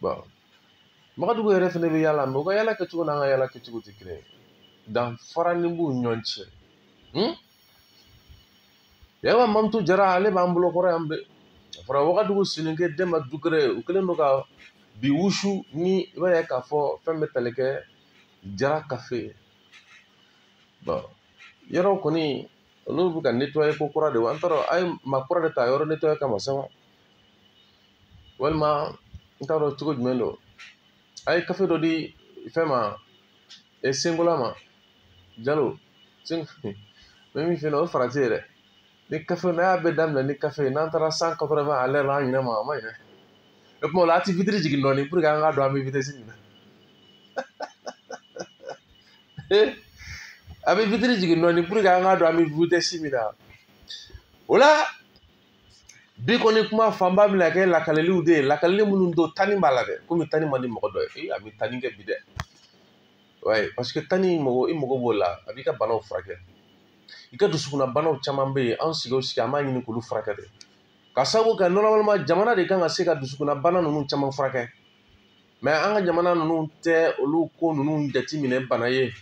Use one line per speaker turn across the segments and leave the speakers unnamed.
Bon. Magadugu yɛrɛ fɛnɛ bɛ yala mɛ u ka yala kɛcogo n'an ka yala kɛcogo tɛ kelen ye. Danfara ni b'u ni ɲɔgɔn cɛ. Yawa Mamutu Jara ale b'an bolo kɔrɔ yan bɛ. A fɔra Wagadugu Sininke Demba Dukure u kɛlen don ka bi wusu ni i b'a ye k'a fɔ fɛn bɛ tali kɛ Jara kafe. Bon yɔrɔ kɔni olu bɛ ka nettoyer ko kura de wa an t'a dɔn a ye maa kura de ta yɔrɔ nettoyer kama sa wa walima n t'a dɔn cogo jumɛn don. A ye kafe dɔ di fɛn ma Sengola ma Jalo bɛ min fɛ o ye Faransi ye dɛ. Ni kafe n'a y'a bɛɛ daminɛ ni kafe n'an taara 180 à l'heure la an ɲinɛ ma a ma ɲinɛ. O tuma o la a tɛ vitre jigin dɔɔni pour que an k'a dɔn an bɛ vitesse min na. A bɛ vitre jigin dɔɔni pour que an k'a dɔn an bɛ vitesse min na. O la bi kɔni kuma fanba bɛna kɛ lakaleliw de ye lakaleli minnu don tani b'a la dɛ komi tani man di mɔgɔ dɔ ye a bɛ tani kɛ bi dɛ. Ouais parce que tani i mago b'o la a b'i ka banaw furakɛ. I ka dusukunna banaw caman bɛ yen an sigi o sigi an b'a ɲini k'olu furakɛ de. Ka sababu kɛ normalement jamana de kan ka se ka dusukunna bana ninnu caman furakɛ. Mais an ka jamana ninnu tɛ olu ko ninnu jateminɛ bana ye.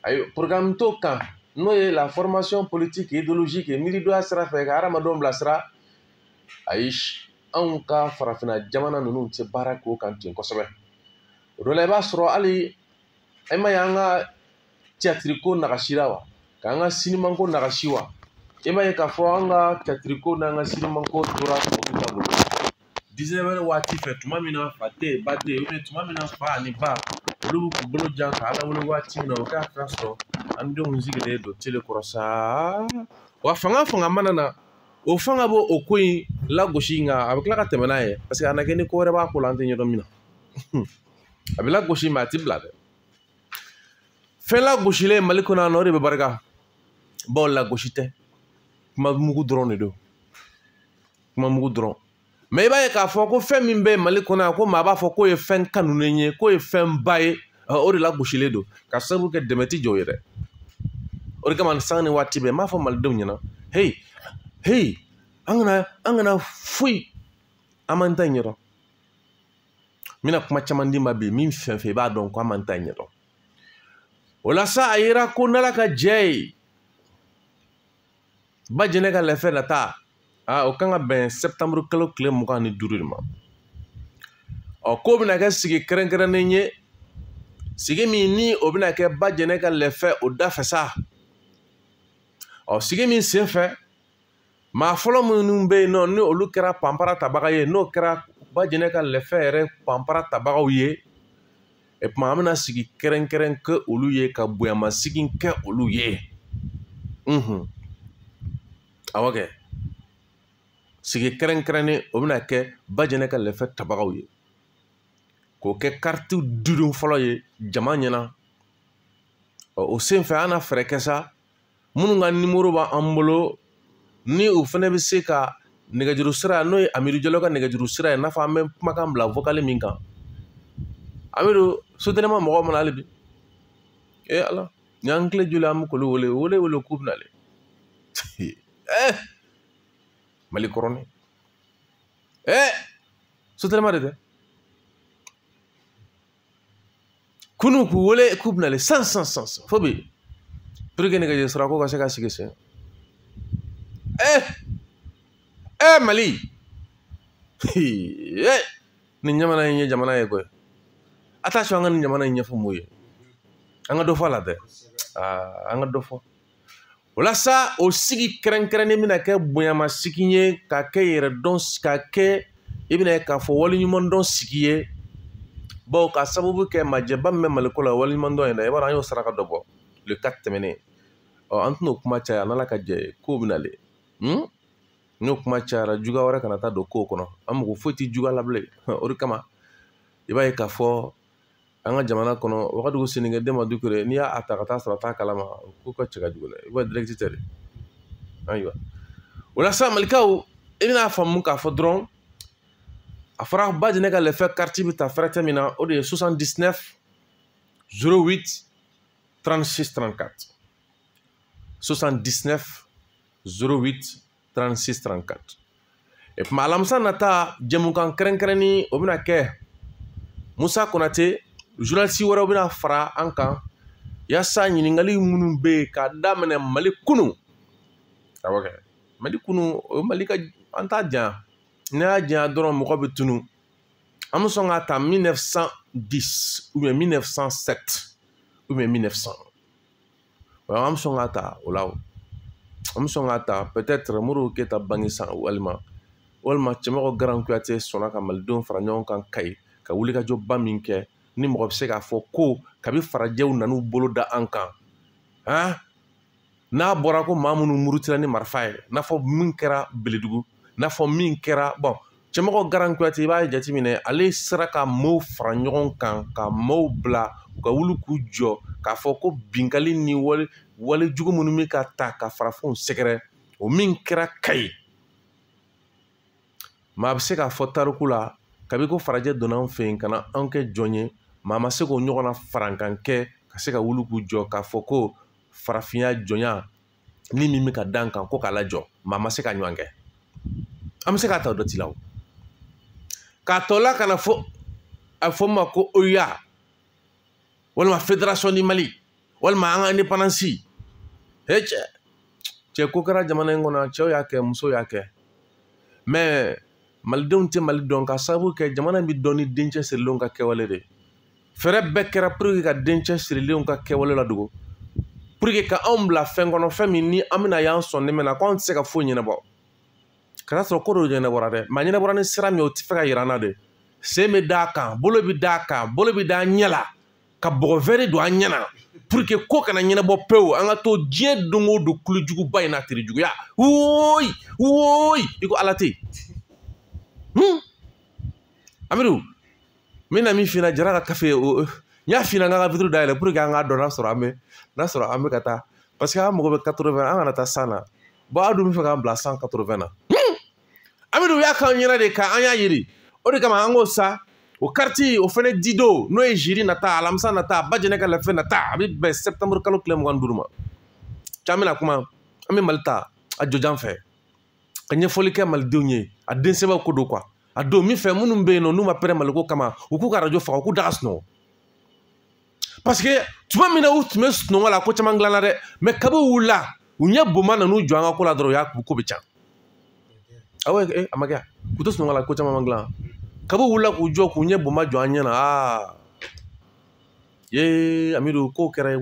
Ayi programme t'o kan n'o ye la formation politique et idéologique miiridonya sira fɛ ka hadamadenw bilasira. Ayi anw ka farafinna jamana ninnu tɛ baara k'o kan ten kosɛbɛ. O dɔ la i b'a sɔrɔ hali e ma ye an ka théâtre ko nagasira wa k'an ka cinéma ko nagasi wa e ma ye k'a fɔ an ka théâtre ko n'an ka cinéma ko tora tubabuw ta bolo 19h waati fɛ tuma min na fa tɛ yen ba tɛ yen ou bien tuma min na fa ani ba olu b'u bolo jan ka Ala wele waati min na o k'a fɛn sɔrɔ an denw sigilen don télé kɔrɔ saa wa fanga mana na o fanga b'o o ko in lagosi nka a bɛ tila ka tɛmɛ n'a ye parce que a na kɛ ni ko wɛrɛ b'a ko la an tɛ ɲɛdɔn min na a bɛ lagosi mais a tɛ bila dɛ. Fɛn lagosilen Mali kɔnɔ yan nɔ o de bɛ barika bawo lagosi tɛ kuma mugu dɔrɔn de don kuma mugu dɔrɔn mais i b'a ye k'a fɔ ko fɛn min bɛ Mali kɔnɔ yan ko maa b'a fɔ k'o ye fɛn kanunen ye k'o ye fɛn ba ye o de lagosilen don ka sababu kɛ dɛmɛ tɛ jɔ o ye dɛ. O de kama san ni waati bɛɛ n b'a fɔ malidenw ɲɛna hey an kana foyi an m'an ta ɲɛdɔn. N bɛna kuma caman d'i ma bi min fɛn fɛn i b'a dɔn ko an m'an ta ɲɛdɔn. O la sa a yera ko n'Ala ka jɛ ye ba jɛnɛ ka lɛfɛ nata o kan ka bɛn septembre kalo tile 25 de ma. K'o bɛna kɛ sigi kɛrɛnkɛrɛnnen ye sigi min ni o bɛna kɛ ba jɛnɛ ka lɛfɛ o da fɛ sa. Sigi min sen fɛ maa fɔlɔ minnu bɛ yen nɔ ni olu kɛra panpara tabaga ye n'o kɛra ba jɛnɛ ka lɛfɛ yɛrɛ panpara tabagaw ye et puis an bɛna sigi kɛrɛnkɛrɛn kɛ olu ye ka bonyamasigi kɛ olu ye. Awɔ kɛ sigi kɛrɛnkɛrɛnnen o bɛna kɛ ba jɛnɛ ka lɛfɛ tabagaw ye k'o kɛ carte dilen fɔlɔ ye jama ɲɛna. O senfɛ an na fɛɛrɛ kɛ sa minnu ka numéro b'an bolo ni o fana bɛ se ka nɛgɛjuru sira n'o ye Amidu Jalo ka nɛgɛjuru sira ye i n'a fɔ an bɛ kumakan bila vocal min kan. Amidu sotenema mɔgɔw mana hali bi Ala ni an tile joli an bɛ k'olu wele k'u bɛ nalen Mali kɔrɔnin sotenema de tɛ kunu k'u wele k'u bɛ nalen sans fo bi pour que nɛgɛjuru sira ko ka se ka sigi sen. Mali nin jamana in ye jamana ye koyi attention an ka nin jamana in ɲɛfɔ mun ye an ka dɔ fɔ a la dɛ an ka dɔ fɔ o la sa o sigi kɛrɛnkɛrɛnnen bɛna kɛ bonyamasigi ye ka kɛ yɛrɛdɔn ka kɛ i bɛna ye k'a fɔ waleɲumandɔn sigi ye bawo ka sababu kɛ majɛba min bɛ Mali ko la waleɲumandɔn ye dɛ i b'a dɔn an y'o saraka dɔ bɔ le 4 tɛmɛnen an tɛn'o kuma caya n'Ala ka jɛ ye k'o bɛ nalen n'o kuma cayara juguya wɛrɛ kana taa don kow kɔnɔ an mago foyi tɛ juguya la bilen o de kama i b'a ye k'a fɔ an ka jamana kɔnɔ Wagadugu Sininke Demba Dukure n'i y'a ta ka taa sɔrɔ a t'a kalama ko ka cɛ ka jugu dɛ i b'a direct tɛ de ayiwa o la sa Malikaw i bɛna faamu k'a fɔ dɔrɔn a fɔra ba jɛnɛ ka lɛfɛ carte bɛ ta fɛrɛtɛ min na o de ye 79 08 36 34 79 08 36 34 et puis alamisa nata jɛmukan kɛrɛnkɛrɛnni o bɛna kɛ Musa Konate journaliste wɛrɛw bɛna fara an kan yaasa ɲininkali minnu bɛ yen k'a daminɛ Mali kunu awɔ kɛ Mali kunu o Mali ka an t'a janya n'a y'a janya dɔrɔn mɔgɔ bɛ tunu an bɛ sɔn k'a ta 1910 ou bien 1907 ou bien 1900 an bɛ sɔn k'a ta o la an bɛ sɔn k'a ta peut-être Modibo Keyita bange san walima Cɛmɔgɔ Garan Kuyate sɔnna ka malidenw fara ɲɔgɔn kan Kayi ka wulikajɔba min kɛ ni mɔgɔ bɛ se k'a fɔ ko kabi farajɛw nan'u bolo da an kan n'a bɔra ko maa minnu murutila ni marifa ye n'a fɔ min kɛra Beledugu n'a fɔ min kɛra Cɛmɔgɔ Garan Kuyate i b'a jateminɛ ale sera ka maaw fara ɲɔgɔn kan ka maaw bila u ka wuli k'u jɔ k'a fɔ ko binkali ni wale jugu minnu bɛ ka ta ka farafinw sɛgɛrɛ o min kɛra Kayi maa bɛ se k'a fɔ tariku la kabi ko farajɛ donna an fɛ yen ka na an kɛ jɔn ye maa ma se k'o ɲɔgɔnna farankan kɛ ka se ka wuli k'u jɔ k'a fɔ ko farafinya jɔnya ni min bɛ ka da an kan ko k'a lajɔ maa ma se ka ɲɔgɔn kɛ an bɛ se k'a ta o dɔ ti la o k'a tɔ la ka na fɔ a fɔ ma ko OUA walima Fédération du Mali walima an ka indépendance cɛ ko kɛra jamana in kɔnɔ cɛw y'a kɛ musow y'a kɛ mais malidenw tɛ Mali dɔn ka sababu kɛ jamana bɛ dɔn ni dencɛ sirilenw ka kɛwale de fɛɛrɛ bɛɛ kɛra pour que ka dencɛ sirilenw ka kɛwale ladogo pour que ka anw bila fɛn kɔnɔ fɛn min ni an bɛna y'an sɔn dɛmɛ na ko anw tɛ se ka foyi ɲɛnabɔ ka sɔrɔ ko dɔw ɲɛnabɔra dɛ maa ɲɛnabɔra ni sira min o tɛ fɛ ka yira an na de sen bɛ d'a kan bolo bɛ d'a kan bolo bɛ d'a ɲɛ la ka bɔgɔ vɛri don an ɲɛ na pour que ko kana ɲɛnabɔ pewu an ka to diɲɛ don o don kulojuguba in na terijuguya woyi i ko ala tɛ yen Amidu n bɛna min f'i ɲɛna Jara ka kafe n y'a f'i ɲɛna n ka vitre dayɛlɛ pour que an k'a dɔn n'a sɔrɔ an bɛ ka taa parce que an mago bɛ 80 an kana taa 100 na aw dun bɛ fɛ k'an bila 180 na Amidu y'a k'an ɲɛna de k'an y'a yiri o de kama an k'o sa o kariti o fɛnɛ dido n'o ye ziri nata alamisa nata Bajɛnɛ ka lɛfɛ nata a bɛ bɛn septembre kalo tile 25 ma can bɛna kuma an bɛ Mali ta a jɔjan fɛ ka ɲɛfɔli kɛ malidenw ye a den sɛbɛw ko don a don min fɛ minnu bɛ yen nɔ n'u ma pɛrɛn Maliko kama u k'u ka radio faga u k'u daga sunɔgɔ parce que tuma min na u tun bɛ sunɔgɔ la ko caman dilanna dɛ mais kabi u wulila u ɲɛ boma nan'u jɔ an ka ko la dɔrɔn u y'a ko bɛ can awɔ a ma kɛ k'u to sunɔgɔ la ko caman ma dilan kabi u wulila k'u jɔ k'u ɲɛ boma jɔ an ɲɛ na Amidu k'o kɛra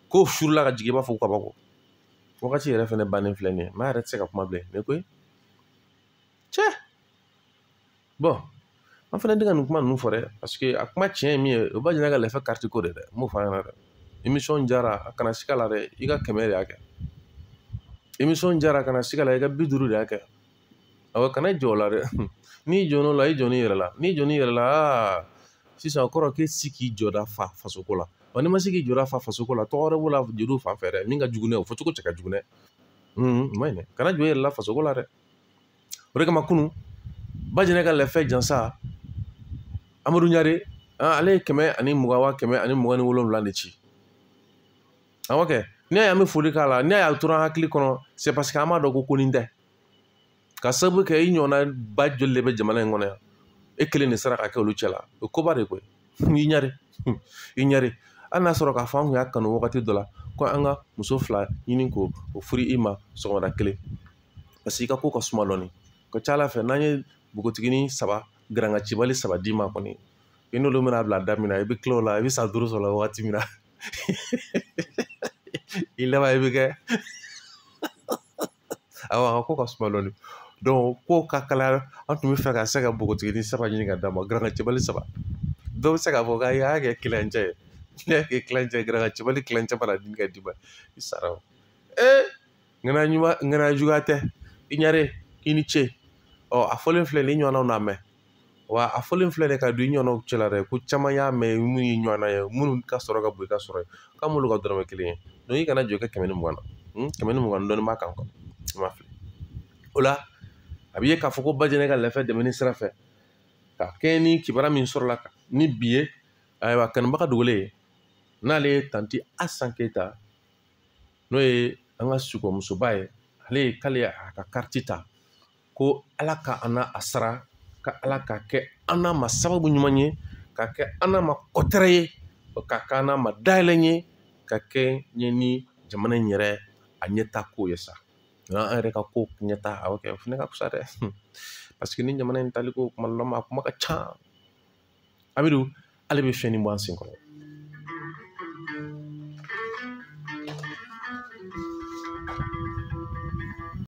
ko furula ka jigin i b'a fɔ ko kabako wagati yɛrɛ fɛnɛ bannen filɛ nin ye maa yɛrɛ tɛ se ka kuma bilen mais koyi cɛ an fɛnɛ tɛ ka nin kuma ninnu fɔ dɛ parce que a kuma tiɲɛ ye min ye o Bajɛnɛ ka lɛfɛ carte ko de dɛ n b'o fɔ a ɲɛna dɛ émission jara a kana siga la dɛ i ka 100 de y'a kɛ émission jara a kana siga la i ka 50 de y'a kɛ awɔ kana jɔ o la dɛ n'i jɔn'o la i jɔ n'i yɛrɛ la n'i jɔ n'i yɛrɛ la sisan o kɔrɔ k'e si k'i jɔda fa fasoko la wa n'i ma se k'i jɔda fa fasoko la tɔgɔ wɛrɛ b'o la jeliw fan fɛ dɛ min ka jugu n'a ye o fɔcogo cɛ ka jugu dɛ o ma ɲi dɛ kana jɔ i yɛrɛ la fasoko la dɛ o de kama kunun Bajɛnɛ ka lɛfɛ jansa Amadu Ɲare ale ye 127 de ci awɔ kɛ n'i y'a ye an bɛ foli k'a la n'i y'a ye a tora an hakili kɔnɔ c'est parce que an b'a dɔn ko nin tɛ ka sababu kɛ i ɲɔgɔnna ba joli de bɛ jamana in kɔnɔ yan e kelen de sera ka kɛ olu cɛ la o koba de koyi i Ɲare hali n'a sɔrɔ k'a fɔ an tun y'a kanu wagati dɔ la ko an ka muso 2 ɲini k'o furu i ma sɔgɔmada kelen parce que i ka ko ka suma dɔɔni ka ca Ala fɛ n'an ye npogotiginin 3 garanga cibali 3 d'i ma kɔni i n'olu bɛna bila da min na i bɛ tila o la i bɛ san 5 sɔrɔ wagati min na i laban i bɛ kɛ awɔ a ka ko ka suma dɔɔni donc ko ka kalaya an tun bɛ fɛ ka se ka npogotiginin 3 ɲini ka d'a ma garanga cibali 3 dɔw bɛ se k'a fɔ k'a y'a kɛ kilancɛ ye n'i y'a kɛ kilancɛ garanga cibali kilancɛ mana di ka d'i ma i sara o ŋana juguya tɛ i Ɲare i ni ce a fɔlen filɛ nin i ɲɔgɔnnaw n'a mɛn wa a fɔlen filɛ nin ka don i ɲɔgɔnnaw cɛ la dɛ ko caman y'a mɛn minnu ye ɲɔgɔnna ye minnu ka sɔrɔ ka bon i ka sɔrɔ ye k'a m'olu ka dɔrɔmɛ 1 ye donc i kana jɔ i ka 120 na 120 dɔɔni b'a kan quoi i m'a fili o la a bɛ ye k'a fɔ ko Bajɛnɛ ka lɛfɛ dɛmɛni sira fɛ ka kɛɲɛ ni kibaruya min sɔrɔla ni bi ye ayiwa kanubaga dogolen n'ale ye tanti Asan Keyita n'o ye an ka sukɔmusoba ye k'ale a ka carte ta ko ala ka ana asara ka ala ka kɛ an n'a ma sababu ɲuman ye ka kɛ an n'a ma kɔtɛrɛ ye ka kɛ an n'a ma dayɛlɛ ye ka kɛ ɲɛ ni jamana in yɛrɛ a ɲɛta ko ye sa an yɛrɛ ka ko ɲɛta a kɛ o fana ka fisa dɛ parce que ni jamana in taliko kuma lama a kuma ka ca Amidu ale bɛ fɛn nin bɔ an sen kɔrɔ